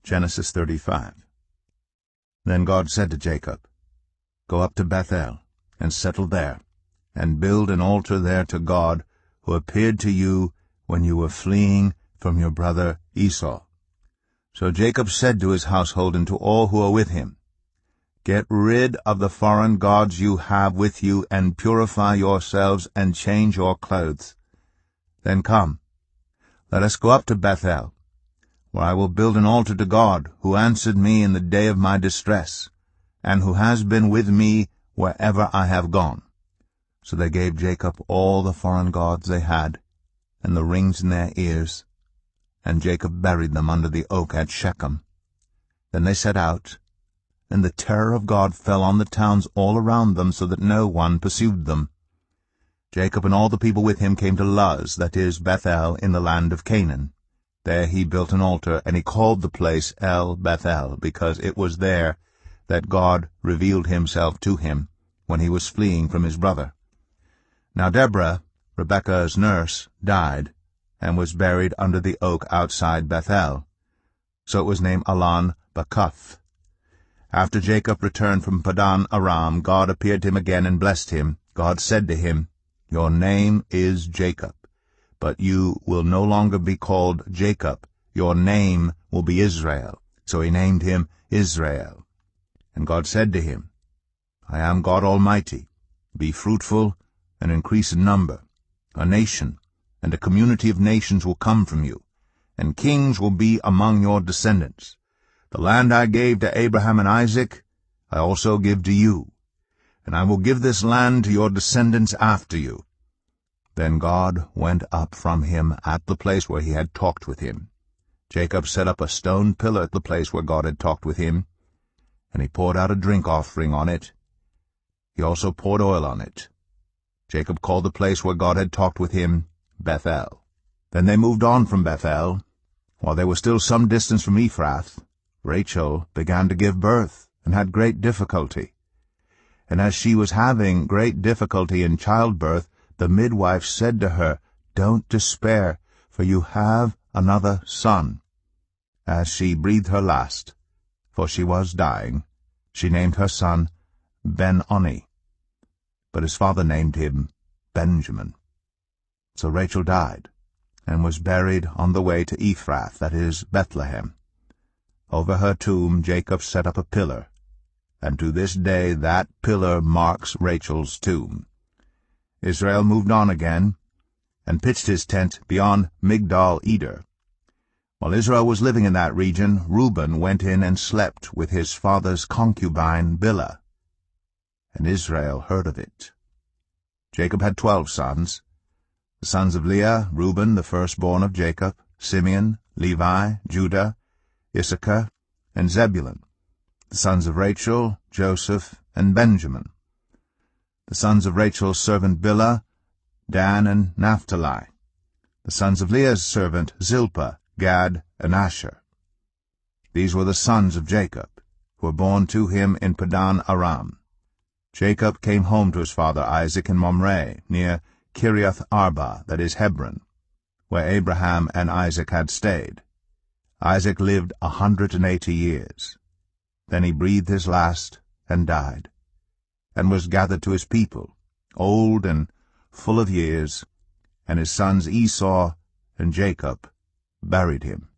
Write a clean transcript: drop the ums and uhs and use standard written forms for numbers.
Genesis 35. Then God said to Jacob, "Go up to Bethel, and settle there, and build an altar there to God, who appeared to you when you were fleeing from your brother Esau." So Jacob said to his household and to all who are with him, "Get rid of the foreign gods you have with you, and purify yourselves, and change your clothes. Then come, let us go up to Bethel, where I will build an altar to God, who answered me in the day of my distress, and who has been with me wherever I have gone." So they gave Jacob all the foreign gods they had, and the rings in their ears, and Jacob buried them under the oak at Shechem. Then they set out, and the terror of God fell on the towns all around them, so that no one pursued them. Jacob and all the people with him came to Luz, that is, Bethel, in the land of Canaan. There he built an altar, and he called the place El Bethel, because it was there that God revealed himself to him when he was fleeing from his brother. Now Deborah, Rebekah's nurse, died, and was buried under the oak outside Bethel. So it was named Allon Bacuth. After Jacob returned from Padan Aram, God appeared to him again and blessed him. God said to him, "Your name is Jacob, but you will no longer be called Jacob. Your name will be Israel." So he named him Israel. And God said to him, "I am God Almighty. Be fruitful and increase in number. A nation and a community of nations will come from you, and kings will be among your descendants. The land I gave to Abraham and Isaac I also give to you, and I will give this land to your descendants after you." Then God went up from him at the place where he had talked with him. Jacob set up a stone pillar at the place where God had talked with him, and he poured out a drink offering on it. He also poured oil on it. Jacob called the place where God had talked with him Bethel. Then they moved on from Bethel. While they were still some distance from Ephrath, Rachel began to give birth, and had great difficulty. And as she was having great difficulty in childbirth, the midwife said to her, "Don't despair, for you have another son." As she breathed her last, for she was dying, she named her son Ben-Oni, but his father named him Benjamin. So Rachel died, and was buried on the way to Ephrath, that is, Bethlehem. Over her tomb Jacob set up a pillar, and to this day that pillar marks Rachel's tomb. Israel moved on again, and pitched his tent beyond Migdal-Eder. While Israel was living in that region, Reuben went in and slept with his father's concubine Bilhah, and Israel heard of it. Jacob had 12 sons. The sons of Leah, Reuben, the firstborn of Jacob, Simeon, Levi, Judah, Issachar, and Zebulun. The sons of Rachel, Joseph, and Benjamin. The sons of Rachel's servant Bilhah, Dan and Naphtali. The sons of Leah's servant Zilpah, Gad, and Asher. These were the sons of Jacob, who were born to him in Padan Aram. Jacob came home to his father Isaac in Mamre, near Kiriath Arba, that is Hebron, where Abraham and Isaac had stayed. Isaac lived 180 years. Then he breathed his last and died, and was gathered to his people, old and full of years, and his sons Esau and Jacob buried him.